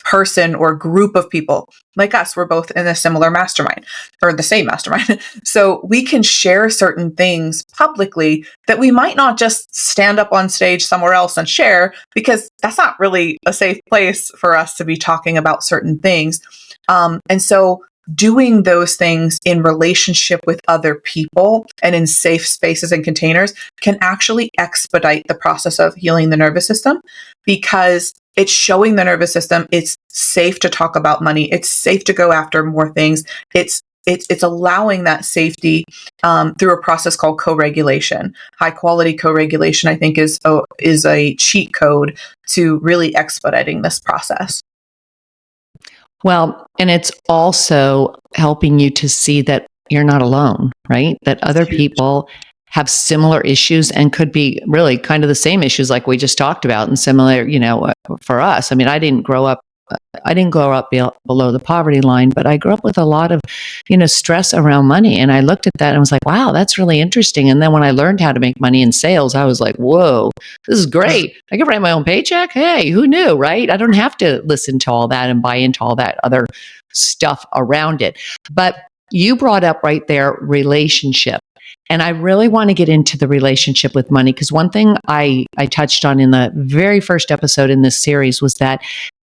person or group of people like us. We're both in a similar mastermind or the same mastermind. So we can share certain things publicly that we might not just stand up on stage somewhere else and share, because that's not really a safe place for us to be talking about certain things. And so doing those things in relationship with other people and in safe spaces and containers can actually expedite the process of healing the nervous system, because it's showing the nervous system it's safe to talk about money. It's safe to go after more things. It's allowing that safety through a process called co-regulation. High quality co-regulation, I think, is a cheat code to really expediting this process. Well, and it's also helping you to see that you're not alone, right? That other people have similar issues and could be really kind of the same issues like we just talked about, and similar, for us. I mean, I didn't grow up below the poverty line, but I grew up with a lot of, stress around money. And I looked at that and was like, wow, that's really interesting. And then when I learned how to make money in sales, I was like, whoa, this is great. I can write my own paycheck. Hey, who knew, right? I don't have to listen to all that and buy into all that other stuff around it. But you brought up right there relationship. And I really want to get into the relationship with money, because one thing I touched on in the very first episode in this series was that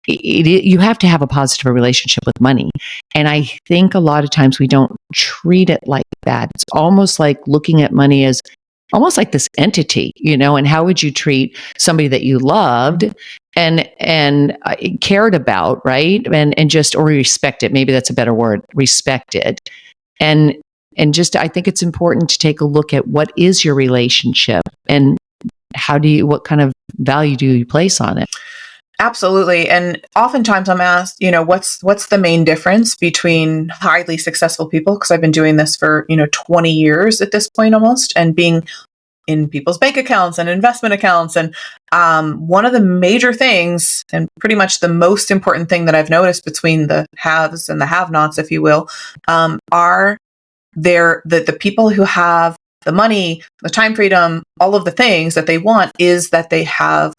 you have to have a positive relationship with money. And I think a lot of times we don't treat it like that. It's almost like looking at money as almost like this entity, and how would you treat somebody that you loved and cared about, right? And just, or respected, maybe that's a better word, respected. And just, I think it's important to take a look at what is your relationship and what kind of value do you place on it? Absolutely. And oftentimes I'm asked, what's the main difference between highly successful people? Because I've been doing this for, 20 years at this point almost, and being in people's bank accounts and investment accounts. And one of the major things, and pretty much the most important thing that I've noticed between the haves and the have-nots, if you will, are the people who have the money, the time freedom, all of the things that they want, is that they have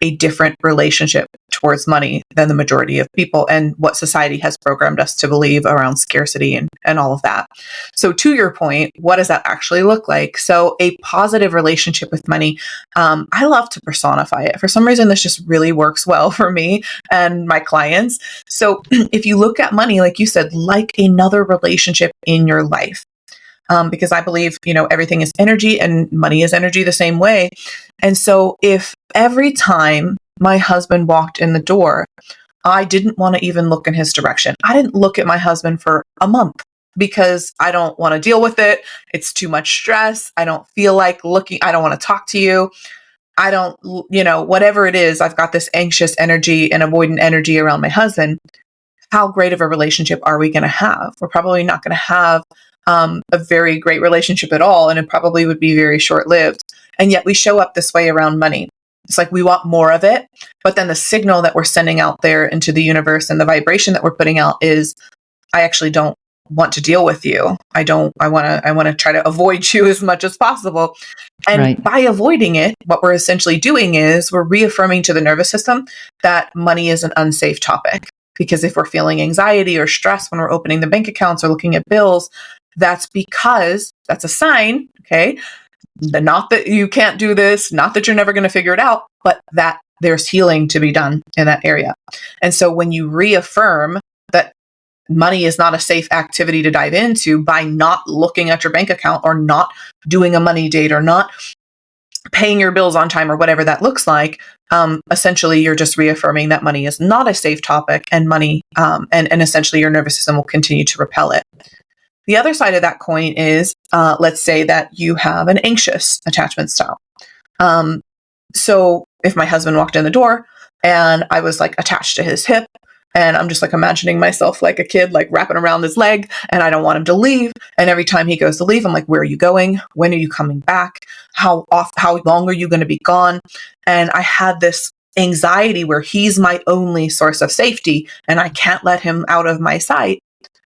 a different relationship towards money than the majority of people, and what society has programmed us to believe around scarcity and all of that. So to your point, what does that actually look like? So a positive relationship with money, I love to personify it. For some reason, this just really works well for me and my clients. So if you look at money, like you said, like another relationship in your life, because I believe, everything is energy and money is energy the same way. And so if every time my husband walked in the door, I didn't want to even look in his direction, I didn't look at my husband for a month because I don't want to deal with it. It's too much stress. I don't feel like looking. I don't want to talk to you. I don't, whatever it is, I've got this anxious energy and avoidant energy around my husband. how great of a relationship are we going to have? We're probably not going to have a very great relationship at all, and it probably would be very short-lived. And yet we show up this way around money. It's like we want more of it, but then the signal that we're sending out there into the universe and the vibration that we're putting out is, I actually don't want to deal with you. I want to try to avoid you as much as possible. And Right. by avoiding it, what we're essentially doing is we're reaffirming to the nervous system that money is an unsafe topic. Because if we're feeling anxiety or stress when we're opening the bank accounts or looking at bills, that's because that's a sign, okay? Not that you can't do this, not that you're never going to figure it out, but that there's healing to be done in that area. And so when you reaffirm that money is not a safe activity to dive into by not looking at your bank account or not doing a money date or not paying your bills on time or whatever that looks like, essentially you're just reaffirming that money is not a safe topic, and money, and essentially your nervous system will continue to repel it. The other side of that coin is, let's say that you have an anxious attachment style. So if my husband walked in the door and I was like attached to his hip, and I'm just like imagining myself like a kid, like wrapping around his leg, and I don't want him to leave. And every time he goes to leave, I'm like, where are you going? When are you coming back? How long are you going to be gone? And I had this anxiety where he's my only source of safety and I can't let him out of my sight.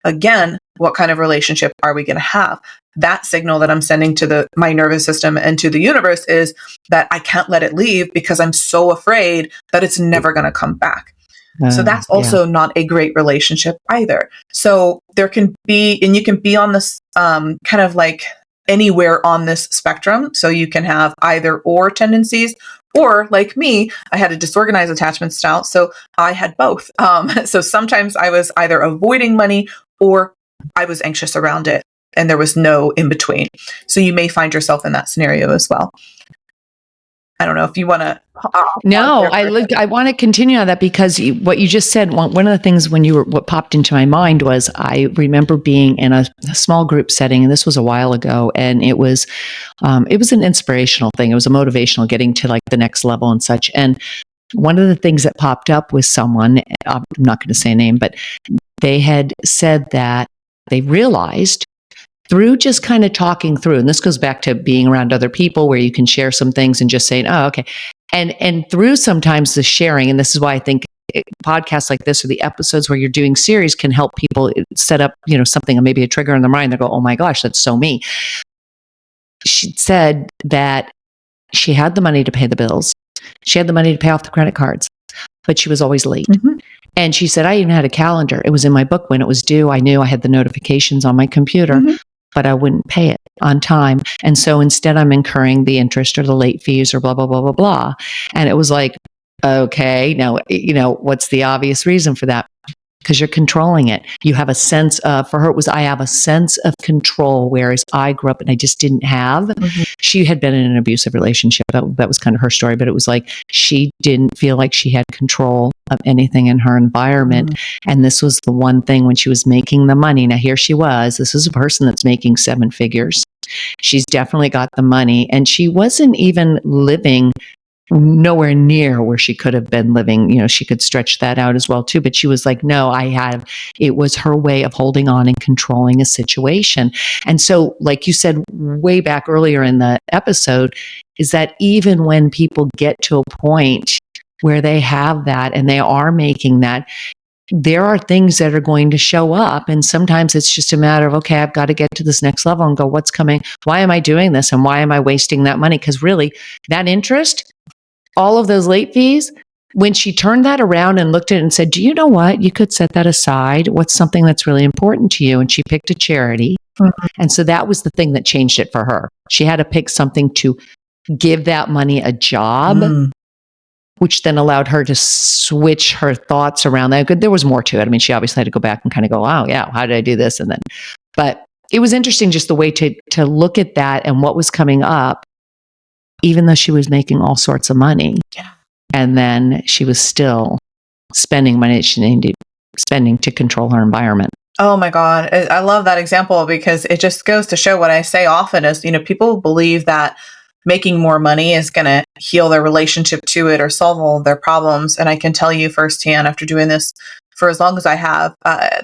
Again, what kind of relationship are we going to have? That signal that I'm sending to my nervous system and to the universe is that I can't let it leave because I'm so afraid that it's never going to come back. So that's also not a great relationship either. So there can be, and you can be on this kind of like anywhere on this spectrum. So you can have either or tendencies, or like me, I had a disorganized attachment style. So I had both. So sometimes I was either avoiding money or I was anxious around it, and there was no in between. So you may find yourself in that scenario as well. I don't know if you want to. No, I want to continue on that because what you just said, one of the things what popped into my mind was I remember being in a small group setting, and this was a while ago, and it was an inspirational thing. It was a motivational, getting to like the next level and such. And one of the things that popped up with someone, I'm not going to say a name, but they had said that they realized through just kind of talking through, and this goes back to being around other people where you can share some things and just saying, oh, okay. And through sometimes the sharing, and this is why I think podcasts like this or the episodes where you're doing series can help people set up, something, maybe a trigger in their mind. They go, oh my gosh, that's so me. She said that she had the money to pay the bills. She had the money to pay off the credit cards, but she was always late. Mm-hmm. And she said, I even had a calendar. It was in my book when it was due. I knew I had the notifications on my computer. Mm-hmm. But I wouldn't pay it on time. And so instead I'm incurring the interest or the late fees or blah, blah, blah, blah, blah. And it was like, okay, now, what's the obvious reason for that? Because you're controlling it. You have a sense of, for her, it was, I have a sense of control, whereas I grew up and I just didn't have. Mm-hmm. She had been in an abusive relationship. That was kind of her story, but it was like, she didn't feel like she had control of anything in her environment. Mm-hmm. And this was the one thing when she was making the money. Now here she was, this is a person that's making 7 figures. She's definitely got the money, and she wasn't even living nowhere near where she could have been living. She could stretch that out as well too, but she was like, no, it was her way of holding on and controlling a situation. And so, like you said way back earlier in the episode, is that even when people get to a point where they have that and they are making that, there are things that are going to show up. And sometimes it's just a matter of, okay, I've got to get to this next level and go, what's coming? Why am I doing this? And why am I wasting that money? Because really, that interest, all of those late fees, when she turned that around and looked at it and said, do you know what? You could set that aside. What's something that's really important to you? And she picked a charity. Mm-hmm. And so that was the thing that changed it for her. She had to pick something to give that money a job, which then allowed her to switch her thoughts around that. There was more to it. I mean, she obviously had to go back and kind of go, oh yeah, how did I do this? And then, but it was interesting just the way to look at that and what was coming up, even though she was making all sorts of money. Yeah. And then she was still spending money that she needed spending to control her environment. Oh my God. I love that example because it just goes to show what I say often is, people believe that making more money is going to heal their relationship to it or solve all of their problems. And I can tell you firsthand after doing this for as long as I have.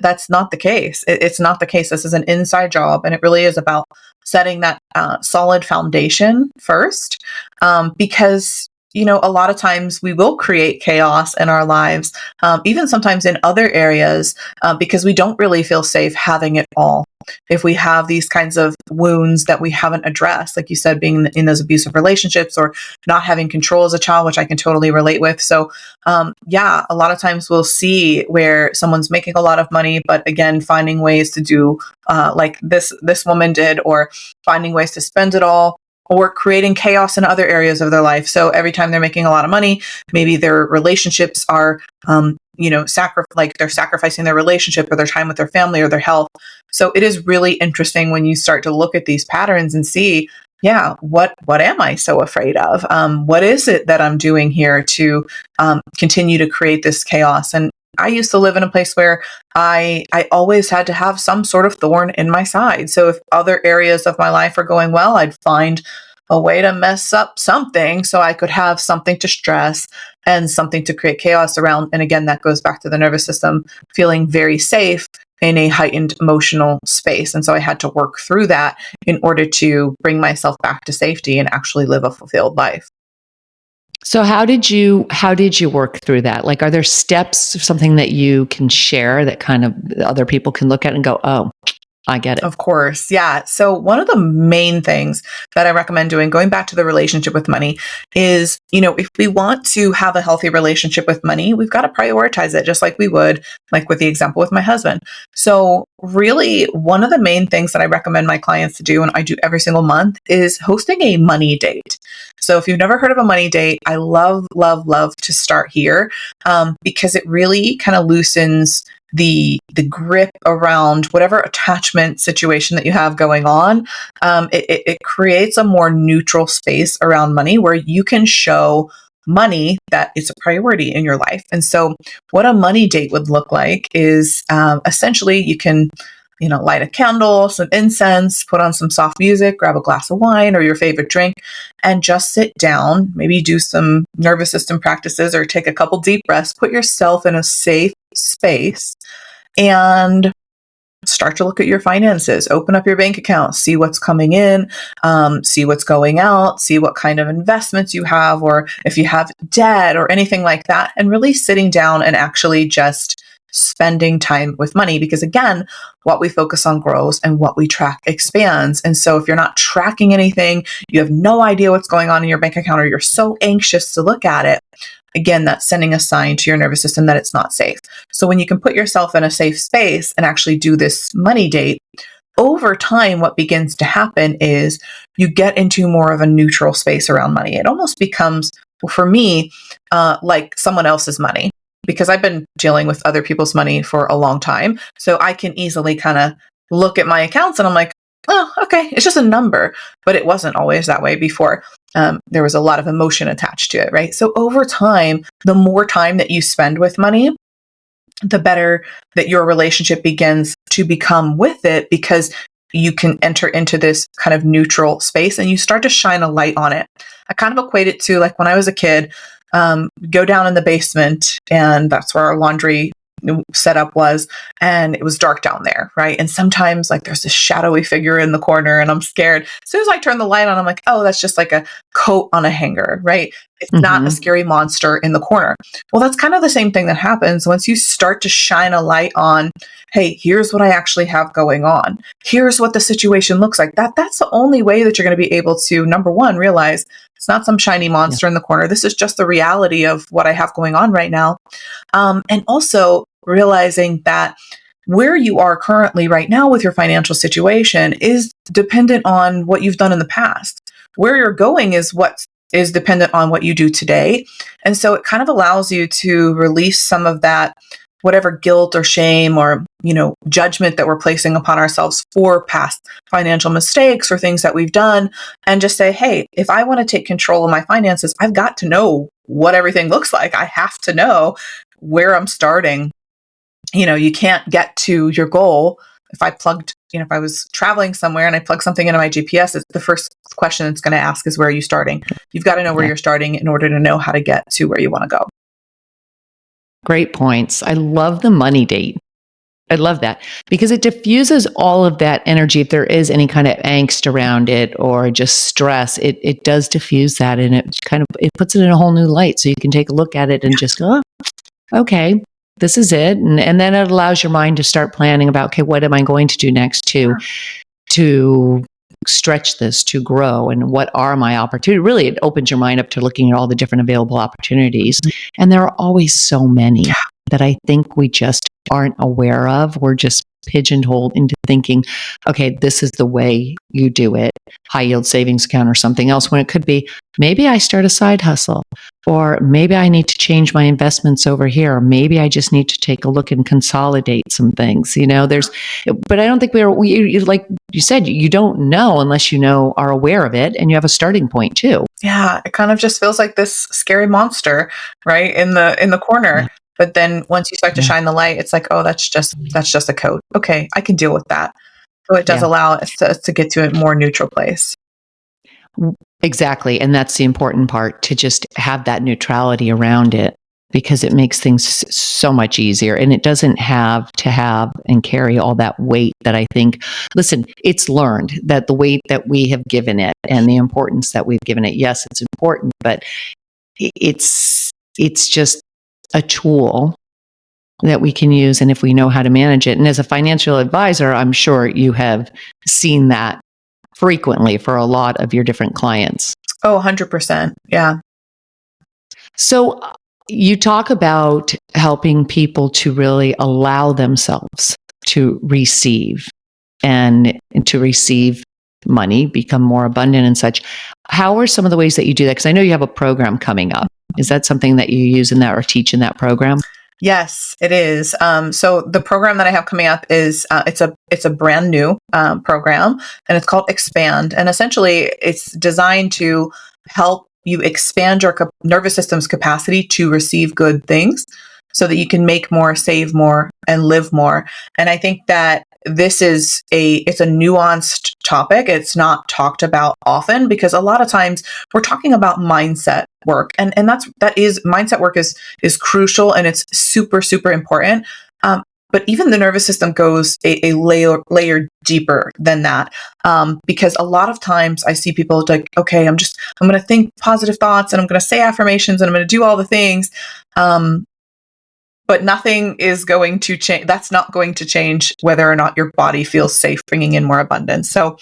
That's not the case. It's not the case. This is an inside job, and it really is about setting that solid foundation first, because a lot of times we will create chaos in our lives, even sometimes in other areas, because we don't really feel safe having it all. If we have these kinds of wounds that we haven't addressed, like you said, being in those abusive relationships or not having control as a child, which I can totally relate with. So, yeah, a lot of times we'll see where someone's making a lot of money, but again, finding ways to do like this woman did, or finding ways to spend it all, or creating chaos in other areas of their life. So every time they're making a lot of money, maybe their relationships are, like they're sacrificing their relationship or their time with their family or their health. So it is really interesting when you start to look at these patterns and see, yeah, what am I so afraid of? What is it that I'm doing here to continue to create this chaos? And I used to live in a place where I always had to have some sort of thorn in my side. So if other areas of my life are going well, I'd find a way to mess up something so I could have something to stress and something to create chaos around. And again, that goes back to the nervous system feeling very safe in a heightened emotional space. And so I had to work through that in order to bring myself back to safety and actually live a fulfilled life. So how did you work through that? Like, are there steps or something that you can share that kind of other people can look at and go, oh, I get it. Of course. Yeah. So one of the main things that I recommend doing, going back to the relationship with money, is, if we want to have a healthy relationship with money, we've got to prioritize it just like we would, like with the example with my husband. So really, one of the main things that I recommend my clients to do, and I do every single month, is hosting a money date. So if you've never heard of a money date, I love, love, love to start here, because it really kind of loosens the grip around whatever attachment situation that you have going on. It creates a more neutral space around money where you can show money that it's a priority in your life. And so what a money date would look like is essentially you can light a candle, some incense, put on some soft music, grab a glass of wine or your favorite drink, and just sit down, maybe do some nervous system practices or take a couple deep breaths, put yourself in a safe space, and start to look at your finances. Open up your bank account, see what's coming in, see what's going out, see what kind of investments you have, or if you have debt or anything like that, and really sitting down and actually just spending time with money. Because again, what we focus on grows and what we track expands. And so if you're not tracking anything, you have no idea what's going on in your bank account, or you're so anxious to look at it, again, that's sending a sign to your nervous system that it's not safe. So when you can put yourself in a safe space and actually do this money date, over time, what begins to happen is you get into more of a neutral space around money. It almost becomes, well, for me, like someone else's money, because I've been dealing with other people's money for a long time. So I can easily kind of look at my accounts and I'm like, oh, okay, it's just a number. But it wasn't always that way before. There was a lot of emotion attached to it, right? So over time, the more time that you spend with money, the better that your relationship begins to become with it, because you can enter into this kind of neutral space and you start to shine a light on it. I kind of equate it to like when I was a kid, go down in the basement, and that's where our laundry setup was, and it was dark down there, right? And sometimes like there's this shadowy figure in the corner and I'm scared. As soon as I turn the light on, I'm like, oh, that's just like a coat on a hanger, right? It's not a scary monster in the corner. Well, that's kind of the same thing that happens once you start to shine a light on, hey, here's what I actually have going on. Here's what the situation looks like. That's the only way that you're going to be able to, number one, realize it's not some shiny monster in the corner. This is just the reality of what I have going on right now. And also realizing that where you are currently right now with your financial situation is dependent on what you've done in the past. Where you're going is what is dependent on what you do today. And so it kind of allows you to release some of that, whatever guilt or shame or, judgment that we're placing upon ourselves for past financial mistakes or things that we've done, and just say, hey, if I want to take control of my finances, I've got to know what everything looks like. I have to know where I'm starting. You can't get to your goal. If I was traveling somewhere and I plug something into my GPS, the first question it's going to ask is, where are you starting? You've got to know where you're starting in order to know how to get to where you want to go. Great points. I love the money date. I love that because it diffuses all of that energy. If there is any kind of angst around it or just stress, it does diffuse that, and it puts it in a whole new light. So you can take a look at it and just go, oh, okay, this is it. And then it allows your mind to start planning about, okay, what am I going to do next to stretch this, to grow, and what are my opportunities? Really, it opens your mind up to looking at all the different available opportunities. And there are always so many that I think we just aren't aware of. We're just pigeonholed into thinking, okay, this is the way you do it, high yield savings account or something else, when it could be, maybe I start a side hustle, or maybe I need to change my investments over here. Or maybe I just need to take a look and consolidate some things. But I don't think we like you said, you don't know unless are aware of it, and you have a starting point too. Yeah, it kind of just feels like this scary monster, right, in the corner. Yeah. But then once you start to shine the light, it's like, oh, that's just a code. Okay, I can deal with that. So it does allow us to get to a more neutral place. Exactly. And that's the important part, to just have that neutrality around it, because it makes things so much easier. And it doesn't have to have and carry all that weight that I think, listen, it's learned that the weight that we have given it and the importance that we've given it, yes, it's important, but it's just a tool that we can use. And if we know how to manage it, and as a financial advisor, I'm sure you have seen that frequently for a lot of your different clients. Oh, 100%. Yeah. So you talk about helping people to really allow themselves to receive and to receive money, become more abundant and such. How are some of the ways that you do that? Because I know you have a program coming up. Is that something that you use in that or teach in that program? Yes, it is. So the program that I have coming up is it's a brand new program, and it's called Expand. And essentially, it's designed to help you expand your nervous system's capacity to receive good things, so that you can make more, save more, and live more. And I think that it's a nuanced topic. It's not talked about often, because a lot of times we're talking about mindset work, and mindset work is crucial, and it's super, super important. But even the nervous system goes a layer deeper than that, because a lot of times I see people like, okay, I'm going to think positive thoughts, and I'm going to say affirmations, and I'm going to do all the things. But nothing is going to change. That's not going to change whether or not your body feels safe, bringing in more abundance. So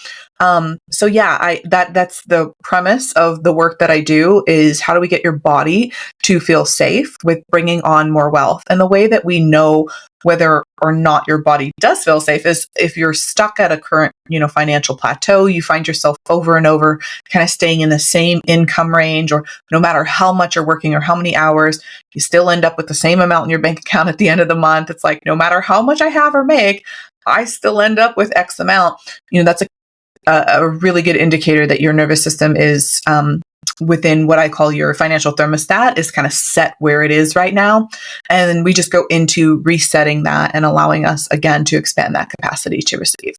yeah, that's the premise of the work that I do, is how do we get your body to feel safe with bringing on more wealth? And the way that we know whether or not your body does feel safe is if you're stuck at a current, financial plateau, you find yourself over and over kind of staying in the same income range, or no matter how much you're working or how many hours, you still end up with the same amount in your bank account at the end of the month. It's like, no matter how much I have or make, I still end up with X amount. That's a really good indicator that your nervous system is within what I call your financial thermostat, is kind of set where it is right now. And then we just go into resetting that and allowing us again to expand that capacity to receive.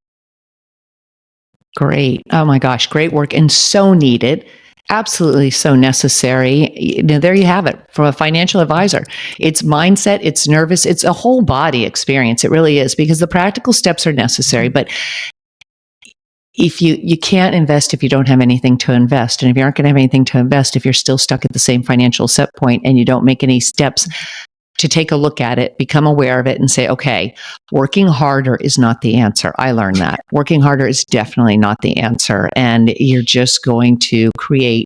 Great. Oh my gosh, great work, and so needed. Absolutely so necessary. There you have it from a financial advisor. It's mindset, it's nervous, it's a whole body experience. It really is, because the practical steps are necessary. But if you can't invest if you don't have anything to invest. And if you aren't going to have anything to invest, if you're still stuck at the same financial set point and you don't make any steps to take a look at it, become aware of it, and say, okay, working harder is not the answer. I learned that. Working harder is definitely not the answer. And you're just going to create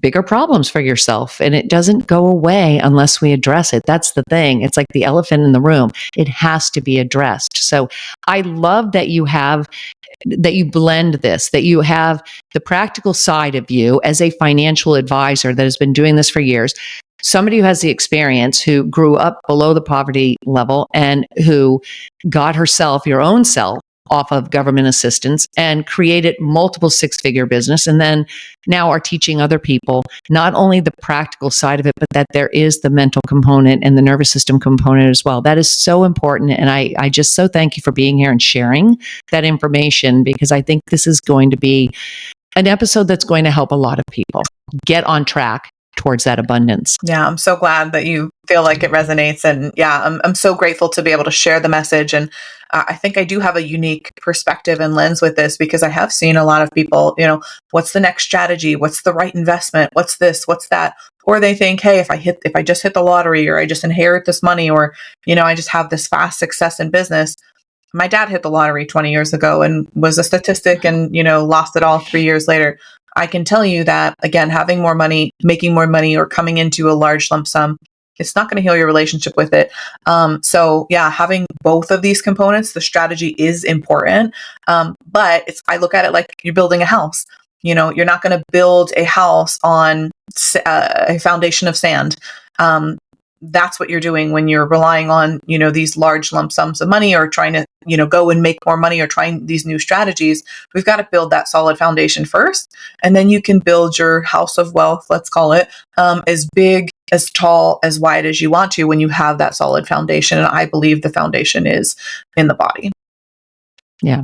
bigger problems for yourself. And it doesn't go away unless we address it. That's the thing. It's like the elephant in the room. It has to be addressed. So I love that you blend this, that you have the practical side of you as a financial advisor that has been doing this for years. Somebody who has the experience, who grew up below the poverty level and who got your own self off of government assistance and created multiple six-figure business, and then now are teaching other people not only the practical side of it, but that there is the mental component and the nervous system component as well. That is so important. And I just so thank you for being here and sharing that information, because I think this is going to be an episode that's going to help a lot of people get on track towards that abundance. Yeah, I'm so glad that you feel like it resonates. And yeah, I'm so grateful to be able to share the message. And I think I do have a unique perspective and lens with this, because I have seen a lot of people, what's the next strategy? What's the right investment? What's this? What's that? Or they think, hey, if I just hit the lottery, or I just inherit this money, or, I just have this fast success in business. My dad hit the lottery 20 years ago and was a statistic and, lost it all 3 years later. I can tell you that, again, having more money, making more money, or coming into a large lump sum, it's not going to heal your relationship with it. So yeah, having both of these components, the strategy is important. But I look at it like you're building a house. You're not going to build a house on a foundation of sand. That's what you're doing when you're relying on, these large lump sums of money, or trying to, go and make more money, or trying these new strategies. We've got to build that solid foundation first. And then you can build your house of wealth, let's call it, as big, as tall, as wide as you want to, when you have that solid foundation. And I believe the foundation is in the body. Yeah,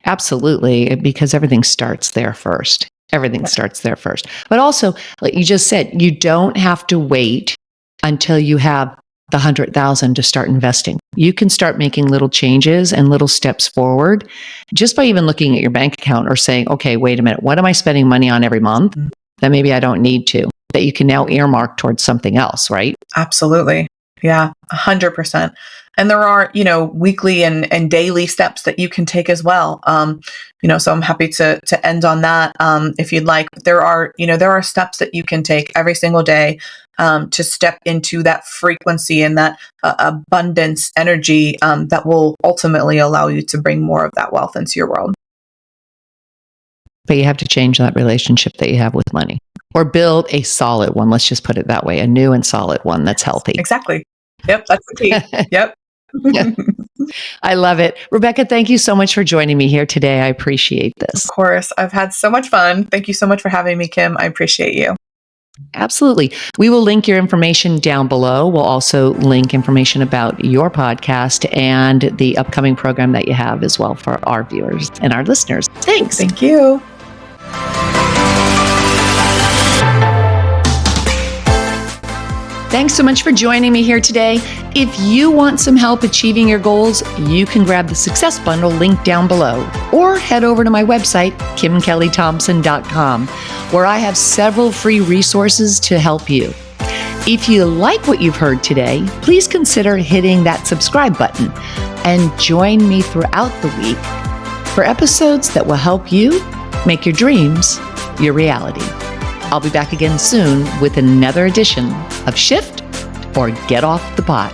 absolutely. Because everything starts there first. Everything starts there first. But also, like you just said, you don't have to wait until you have the 100,000 to start investing. You can start making little changes and little steps forward just by even looking at your bank account, or saying, okay, wait a minute, what am I spending money on every month that maybe I don't need to, that you can now earmark towards something else, right? Absolutely. Yeah, 100%. And there are, weekly and daily steps that you can take as well. So I'm happy to end on that. If you'd like, there are steps that you can take every single day, to step into that frequency and that abundance energy, that will ultimately allow you to bring more of that wealth into your world. But you have to change that relationship that you have with money, or build a solid one. Let's just put it that way, a new and solid one that's healthy. Exactly. Yep. That's the key. Yep. Yeah. I love it. Rebekah, thank you so much for joining me here today. I appreciate this. Of course. I've had so much fun. Thank you so much for having me, Kim. I appreciate you. Absolutely. We will link your information down below. We'll also link information about your podcast and the upcoming program that you have as well for our viewers and our listeners. Thanks. Thank you. Thanks so much for joining me here today. If you want some help achieving your goals, you can grab the Success Bundle link down below, or head over to my website, kimkelleythompson.com, where I have several free resources to help you. If you like what you've heard today, please consider hitting that subscribe button and join me throughout the week for episodes that will help you make your dreams your reality. I'll be back again soon with another edition of Shift or Get Off the Pot.